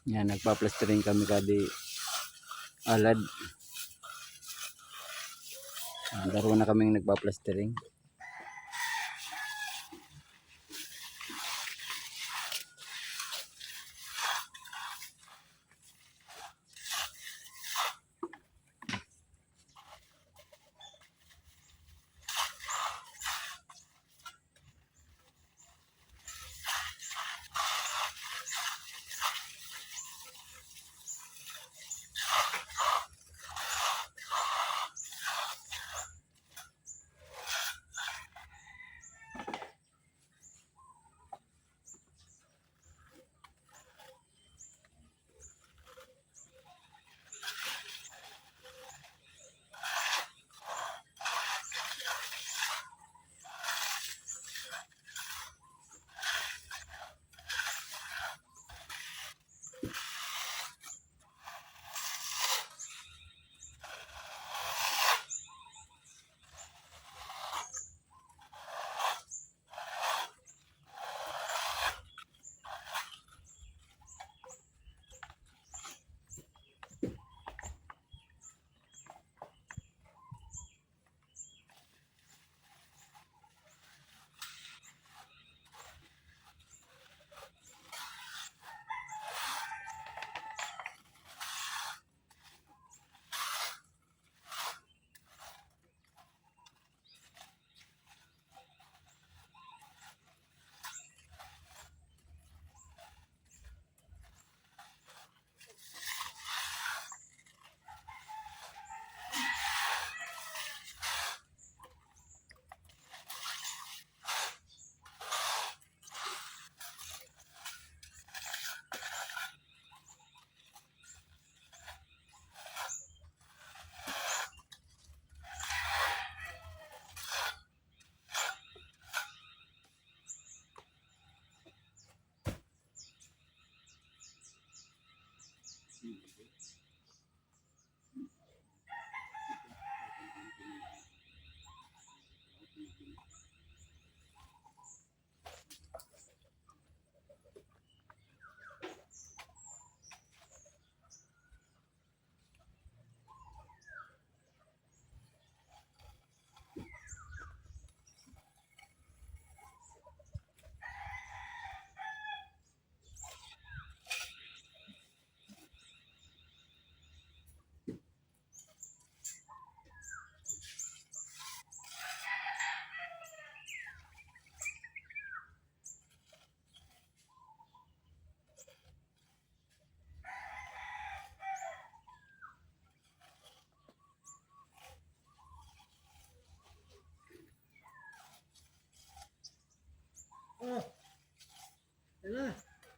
Yan, nagpa-plastering kami kadi alad. Daro na kaming nagpa-plastering.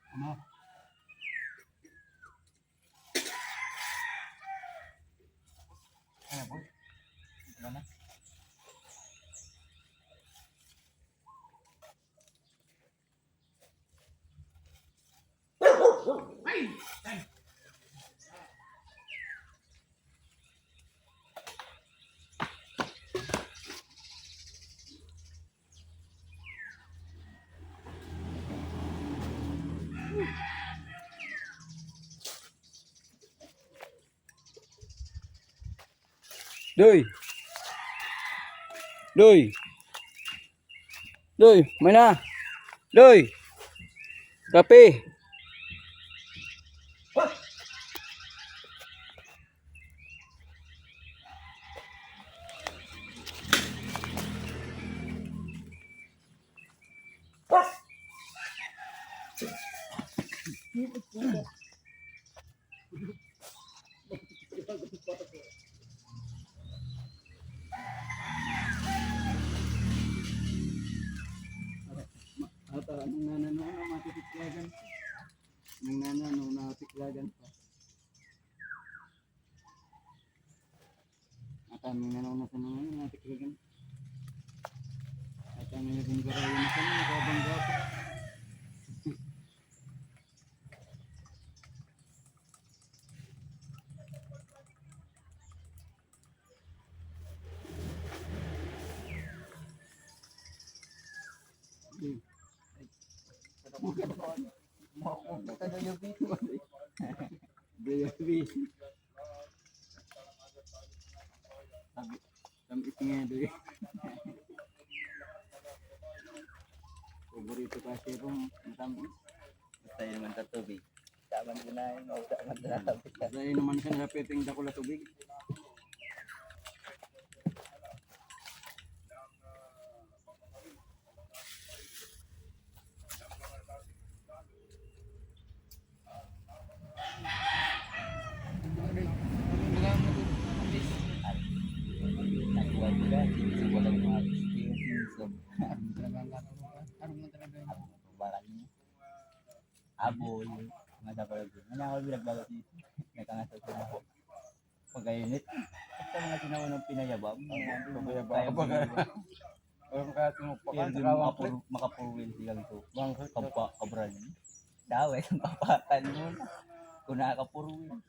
Ano? Ano po? Wala na? Doy! Doy! Doy! May na! Doy! Kape! Ata, anong nanano na matitiklagan? Anong nanano na matiklagan pa? Ata, anong nanano na sa mga matiklagan? Ata, anong naging garayo na sa mga kabangga pa? Bukan yung dito. busy. Tamis nga doy. Paborito kasi kung matamis. Basta yun naman sa tubig. Taman ko na yun. Taman ko na tubig. Dahil naman ka narapiting dako la tubig. Nakuha ko na. Sinisip ko lang yung mga sinisip. Bakal niya. Aboy. Mga dapat yun. Ano ako binagbago siya. Nagkangasal ko na ako. Pagkainit. At sa mga sinaunang pinayabang. Ang kaya tumupakan Pero yung makapurwil silang ito. Kabral. Daway, ang papakan mo na. Kung nakakapurwil.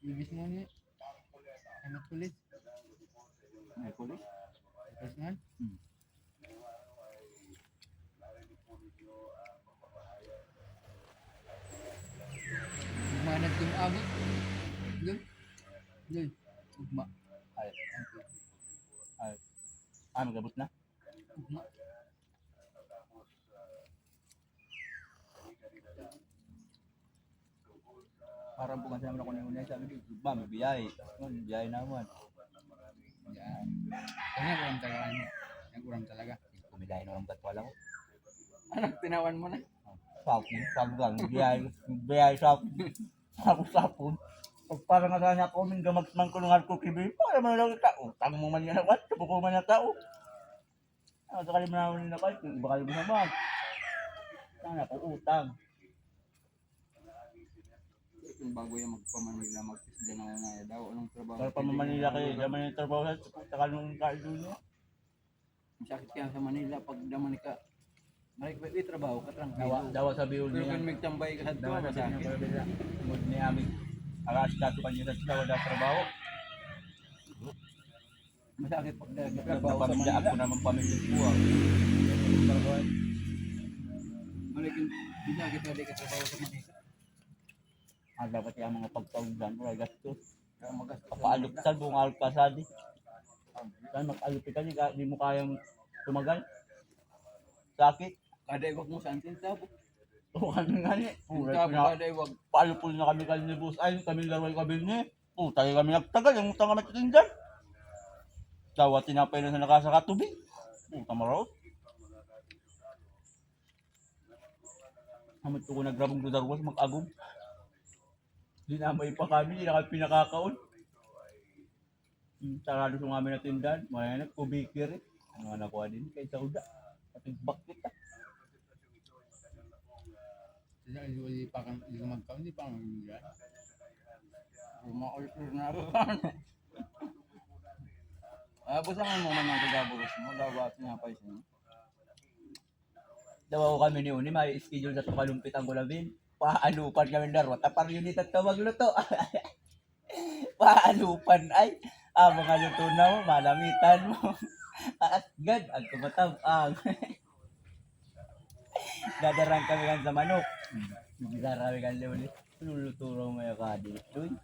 Ibis mo ni. Anak kulit. May kulis. Terus kan? Mana tim abot? Dun. Dun. Ugma. Ay. Ay. Ah, magabot na? Ugma. Parang bukan naman ako na sabi ko, ba, may biyay. May biyay naman. Ya. Kanya kurang talaga. Yang kurang talaga. Kumilain naman batwala ko. Anak tinawan mo na. Sabgang, biyay sapon. Pag parang nga na ko, min gamat man ko nungal ko kibi, para man lang tao. Tang mo man yan naman, tubuko man na tao. Ano sa kalimang naman nila kahit, iba kayo naman. Sana ko utang. Kung bago yung magpamanila, mag-isda na nga daw. Anong trabaho? Para pa Manila kayo, daman yung trabaho sa kanong kailo niyo. Masakit kaya sa Manila pag daman ka. May trabaho ka, tranquilo. Dawa sa biol Pero niya. kung magtambay ka sa Dawa tuwa, sa biol masakit. niya. Mood ni aming alas dato kanyo sa dawa sa trabaho. Masakit pag nagtrabaho sa Pamilya Manila. ako naman pamilya ko. Malaking masakit pag nagtrabaho sa Manila. Dapat yung mga pagpawagdan, wala gastos. Kaya magastos. Papaalupsan buong alpasadi. Saan mag-alupitan niya, di mo kayang tumagal. Sakit. Kada iwag mo saan sabo. O kami nga niya. Sabo kada iwag. Paalupul na kami kami ni Boss Ay, kami laro kami niya. Tayo kami nagtagal, yung utang kami titindan. Dawa tinapay na sa nakasaka tubig. Tamaraw. Hamad ko nagrabong dudarwas, mag-agong. Dinamay pa kami, hindi na kami pinakakaon. Sarado sa kami na tindahan, maya na, kubikir eh. Ano nga nakuha din, kahit sa uda. Patigbak kita. Tidak di pakan di magkaon di pa magbigan. Umakultur na ako. Busangan mo man ang kagaburos mo. Dapat nga pa siya. Daw ako kami ni Uni, may schedule sa tukalumpit ang gulabin. Paalupan kami laro, tapar yun ito magluto. Paalupan ay, mga luto na mo, malamitan mo. Agad, ang kumatabang. Dadarang kami kan sa manok. Dadarang kami ulit. Luluto raw mo yung kadit doon.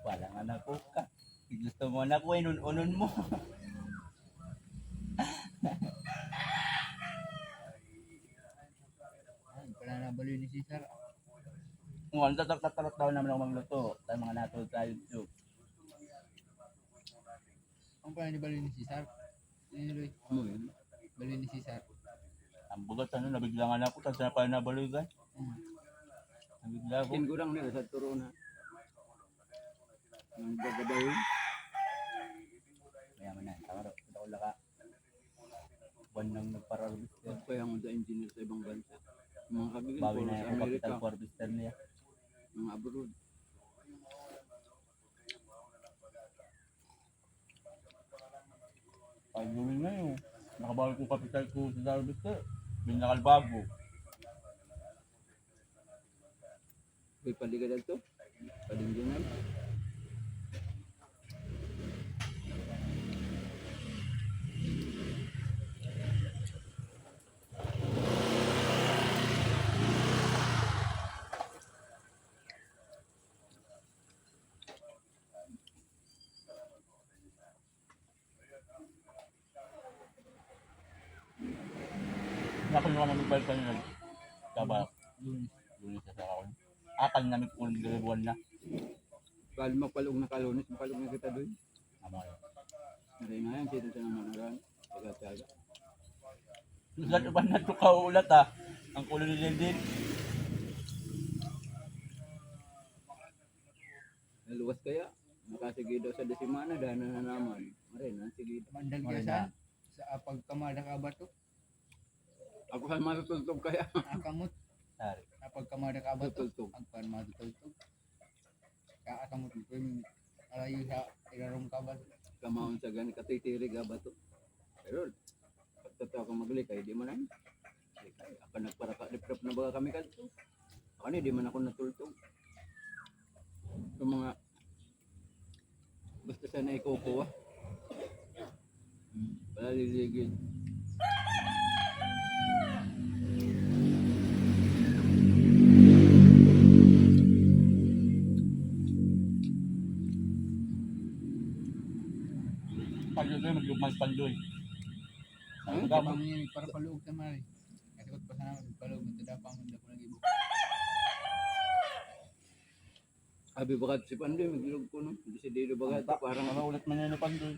Wala nga na ko ka. Gusto mo na ko, inun-unon mo. Pala nabali ni Cesar. Kung tatak-tatak daw naman ako magluto. Tayo mga natulog sa YouTube. Ang pala ni bali ni Cesar. Ini Ano yun? bali ni Cesar. Ang bugat, nabiglangan ako. Tapos na pala nabaligan. Nabigla ako. Kinggurang nila sa turo na. Ang gagabay yun. Mayaman na. Tama ro. Ito ko laka. Buwan nang nagpararabis. Kaya mo sa engineer sa ibang bansa. Mga kabigan Bawi po na sa yung Amerika. capital harvester niya. Mga abroad. Pag gawin na yun. Nakabawal ko kapital ko sa Darabit ko. Binakalbago. May paligad ito. Palingginan. Nakulo ka namin balik kanina. Kaba. Lunes sa sakawin. Akal namin kung galabuan na. Kali magpalong na kalunis, magpalong na kita doon. Tama yun. Narin nga yan, sino sa naman naran. Taga-taga. Sa iban na ito kaulat ah. Ang kulo ni Lindin. Naluwas kaya. Nakasigi daw sa desimana, dahil na naman. Marin, sige. Mandal ka Wala saan? Sa pagkamada ka ba to? Ako saan matutultog kaya? Akamot. Sari. Sa pagkamada ka ba to? Tutultog. Ang pan matutultog. Kaakamot mo ko yung alayo sa irarong ka ba? Kamaon sa gani, katitirig ba to? Pero, pagtatawa kang maglik, ay di man ay. Ako nagparaka-liprap na baga kami kalto. Ako ni, di man ako natultog. Yung mga, basta sana ikukuha. Wala liligid. Pandoy, maglumang pandoy. Ang Ang gamang niya para paluog sa mari. Kasi ko pa sana paluog mo tada pa man ko nag-ibo. Abi bagat si Pandoy, maglilog ko no. Hindi si Dido bagat, parang Ano ulit man yan na pandoy.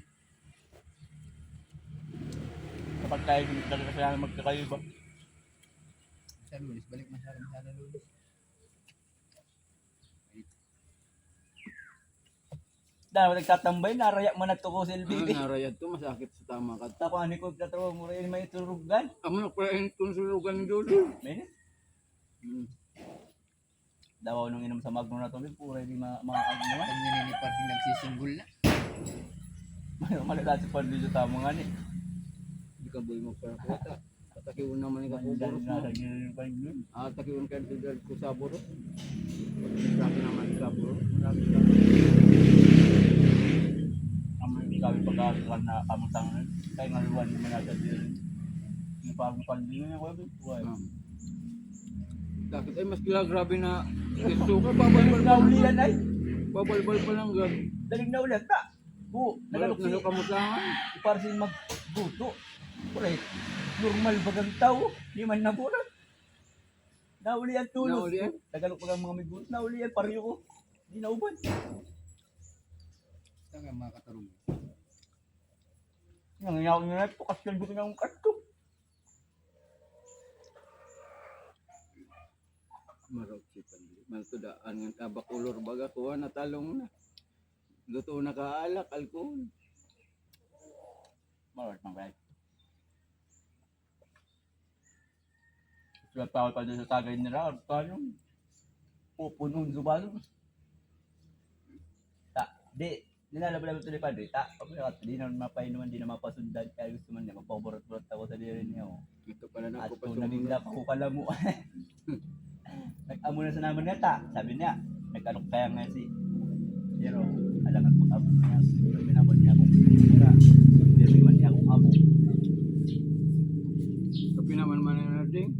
Kapag tayo talaga kaya magkakaiba. Sa lunes, balik man sa lunes. Dahil nagtatambay, narayak mo na ito ko sa LBB. narayad to, masakit sa tama ka. Tapos ano ko katrabaho mo rin may turugan. Amo na pala kung sulugan ni Dodo. Menes. Daw nung inom sa magno na tubig, pura hindi mga agnawan. Pag naninipar yung nagsisinggol na. Malala si Pandoy sa tama nga ni. Hindi ka boy magparakuta. Atakiwan naman ni Dahil Kakuboros na mo. sa ganyan pa yun. Atakiwan ka si Dal Kusaboro. Sabi naman si Saboro. Ang kami pagkakakuan na kamutang nun. Kaya nga luwan naman natin din. Yung pagong Pandoy nga ko. Buhay. Bakit ay mas grabe na suka. Dalig na ulian ay. Babalbal pa lang gan. Dalig na ulian ta. Bu, nagalok si. Kamutangan. Para sin magbuto. Ulit. Normal bagang tao. Di man naburan. Nauli ang tulog. Nauli yan? Tagalog pa ang mga may buto. Nauli yan. Pariyo ko. Di nauban. Saan ka mga katarong? Nangyayawin nyo na ito. Kasi ko na akong karto. Marok si Pandoy. Maltudaan ng tabak ulor baga. Kuha na talong na. Luto na kaalak, alkohol. Marat mang guys. Sulat tawag pa doon sa tagay nila. Paano? Pupunong zubalo. Ta, di. Nilalabalaban ito ni Padre. Ta, di na mapainuman, di na mapasundan. Kaya gusto man niya, magpaborot-borot ako sa diri niya. Ito pala na At ako kung pasumulong. namingla ako pala mo. Nag-amo na sa naman niya ta. Sabi niya, nag-alok kaya nga si. Pero, alangan ko amo niya. Pero minaman niya akong pira. Pero man niya akong amo. Tapi naman na ding.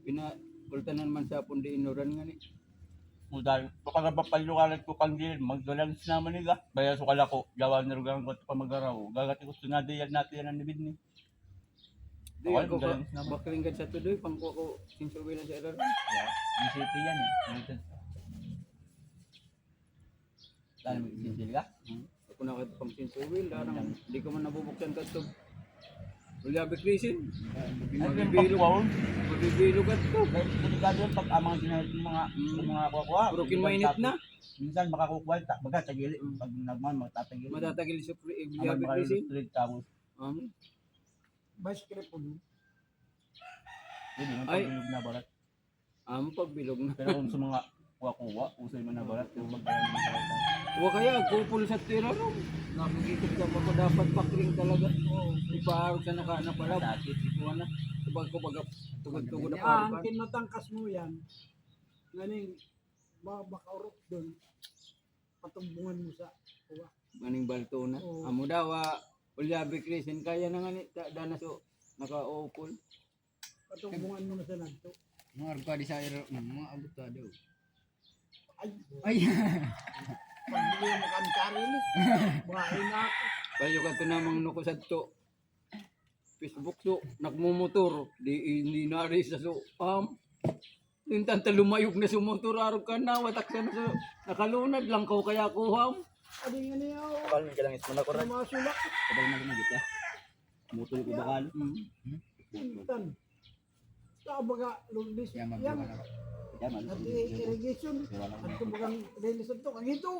Pinakultanan man sa pundi inuran nga ni. Dahil baka napapalukalat ko pang gilid, magdalags naman nila. Baya sukala ko, gawa na rugang ko pa mag-araw. Gagati ko sunadiyan natin yan ang nibid ni. Di Okay, ako magaling naman. baklinggan sa tuloy, pangko ko sinsuwilan sa error. Di city yan eh. United. Dahil mag-sinsil ka? Ako na kahit pang sinsuwil, darang di ko man nabubuksan ka ito. Uliabi krisin. Ano yung Magbibilo, pagkuwaon? magbibilo ka ito. Dahil delikado yan pag amang dinahal ng mga kuwa. Broken mainit na. Minsan makakukwenta, baga tagili, pag nagman matatagili. Matatagil sa Aman Biyabi Krisin. street tapos Vice Crepon. yun yung Ay. pagbilog na barat. Pagbilog na. Pero kung sa mga kuwa-kuwa, usay man na barat, yung magkaya naman sa ito. Huwag kaya, kupul sa tira no. Nakikita ka pa ko dapat pakring talaga. Ipaharap sa nakana pala. Ikuha na. Kumbaga, tugod-tugod na Ang parang. kinmatangkas mo yan, ganing makaurok doon, patumbungan mo sa kuwa. Maning balto na. Oo. Amo daw, Ulyabi Krisin, kaya na nga ni, dana so, naka-opol. Patumbungan mo na sa nagto. Mga arpa di sa iro, mga abot to daw. Ay, Ay, pagbili mo kang sarili. Bahay na ako. Kayo ka ito namang nukusad to. Facebook so, nagmumotor. Hindi na rin sa so, yung tanta lumayog na sumotor, araw ka na, watak sa na so, nakalunad lang ko kaya kuham. Adi nga niya ako. Bakal mo kailangan ito na Ano mga sulak? Kapag nagmagit ka, mutol ko bakal. Tintan. Sa baga, lugdis. kaya Yan. magbuka na. Kaya man, At irrigation. At kumbagang release ito. Ang ito.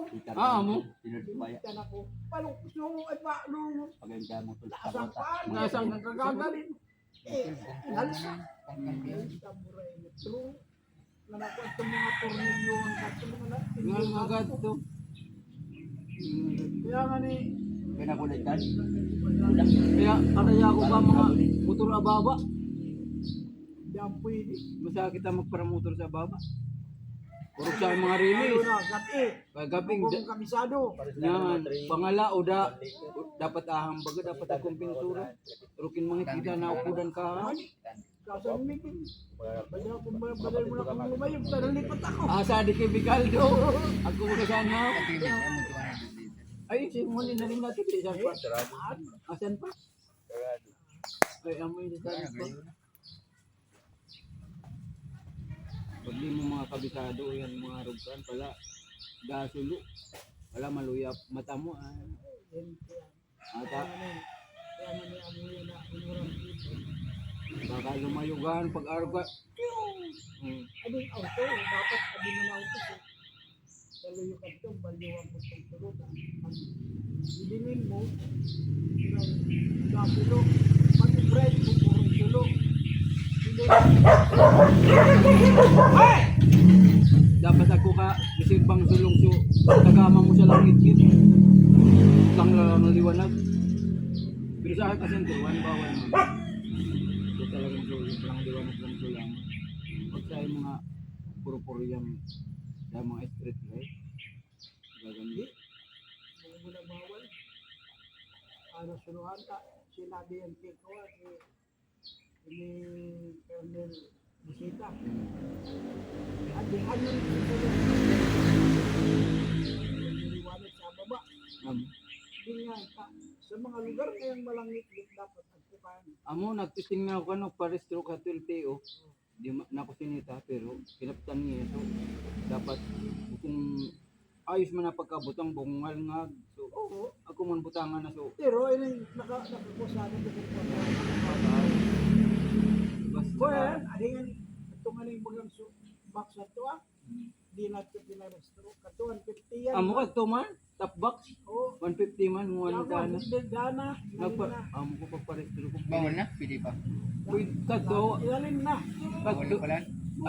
Mo? Tinutubaya. Tintan ako. Palok gusto mo ay paano. Pag yung kaya mutol sa Lasang kota. paan. Lasang nagagagalin. Halsa. Pangkampiyon. Taburay na true. Nanakuha itong mga tornilyo. Ang kato mga Nga mga to. Kaya nga ni. Kaya nakulit ka? Kaya karaya ko ba mga motor ababa? Diyan pwede. Masakit ang magparamotor sa baba. Puro sa mga Ano rilis. na, gati. Kagabing, Kung kabisado. yan, pangala o dapat ahang baga, dapat akong pintura. Rukin mga kita na ukudan ka. Kaso mikin. Bada kung badal mo na kung lumayog. Taralipat ako. Asa di kay Bigaldo. Ako mo sana. Pati may amot ko na dito. Ay, simuli na rin natin. Isan pa? Asan pa? Ay, amoy na tayo pa. Pag di mo mga kabisado, yan mga rugkan pala. Gasulo. Wala maluyap. Mata mo. Ata. Kaya nga ni amoy na inurang dito. Baka lumayugan pag araw ka. Ading auto. Dapat ading na auto. Kaluyo ka ito. Baliwang mo itong tulog. Idinin mo. Gasulo. Pag-bread mo purong tulog. Dapat ako ka bang sulong so tagama mo sa langit kit. Lang lang liwanag. Pero sa akin kasi tuwan bawal mo. Ito talagang sulong lang liwanag lang sulang. Pag sa mga puro-puro yung sa mga street light. Gaganit. Mga muna bawal. Ano sunuhan ka. Sinabi ang kiko. Ini Colonel Bisita. Adihan yung niliwanag sa baba. Hindi nga, sa mga lugar na yung malangit dapat agpukan. Amo nagtisting na ako ano parestro ka tulteo. Di na ako sinita pero kinaptan niya so dapat kung ayos man na pagkabutang bungal nga so Oo. ako man butangan na so Pero ini nakakusana ko kung basta well, adingan ito nga ning bagang box na to Di na ito pinarestro. Katuan 50 yan. amo ka to man top box Oo. 150 man mo ano dana Dana. nagpa amo ko pagparestro ko Bawal na, pwede pa. Uy, kato Ilalim na. Bawal kato pala.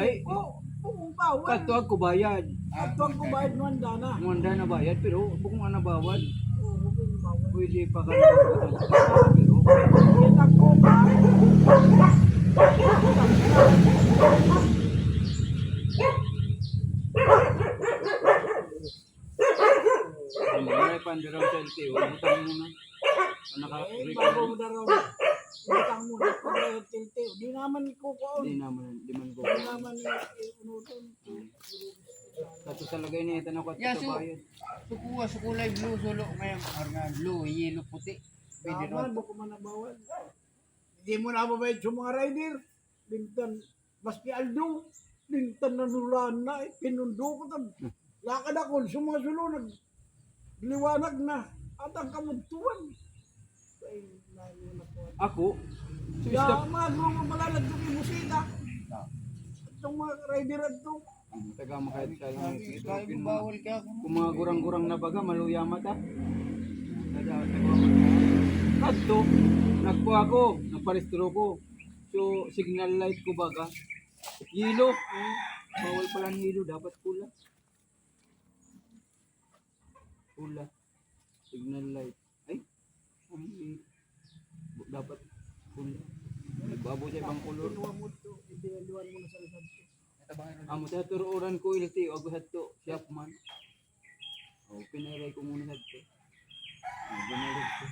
ay Oo, bawal. kato ako bayad Katuan ko bayad mo ang dana. mo na bayad pero kung ano bawal Oo, bawal. pwede pa ka pero Kita ko ba? ang mga pandiraw sa LTO butang mo na Eh, bago mo naka-record na raw. Utang mo na ko bayad tilteo. Di naman ko ko. di man ko Di naman unuton. kato talaga ini tanong ko Yeah, at so- bayad Sukuha, sukulay blue, solo, ngayon, nga blue, yellow, puti. Pwede Daman, ron. bako man nabawal. Hindi mo na mabayad sa mga rider. Bintan, maski Aldo, bintan na nulan na, pinundo ko tam. Lakad ako, sa mga sulunag, liwanag na, at ang kamuntuan. Ay, layo na po. ako so Kaya stop mga grupo malalagdag yung musika. Itong mga rider at ito, Taga makahit sa lang. Sabi ko, bawal ka ako. Kung mga gurang-gurang na baga, maluya mata. Kadto, nagpo ako, nagparestro ko. So, signal light ko baga. Yelo. Bawal pala ng yelo, dapat pula. Pula. Signal light. Ay, dapat pula. Nagbabo sa ibang kolor. Kinuha mo to, ibiluan mo na sa lisod to. Amo sa tururan ko ilti, ako hadto, siya man. O, pinaray ko muna hadto. Binalik ko.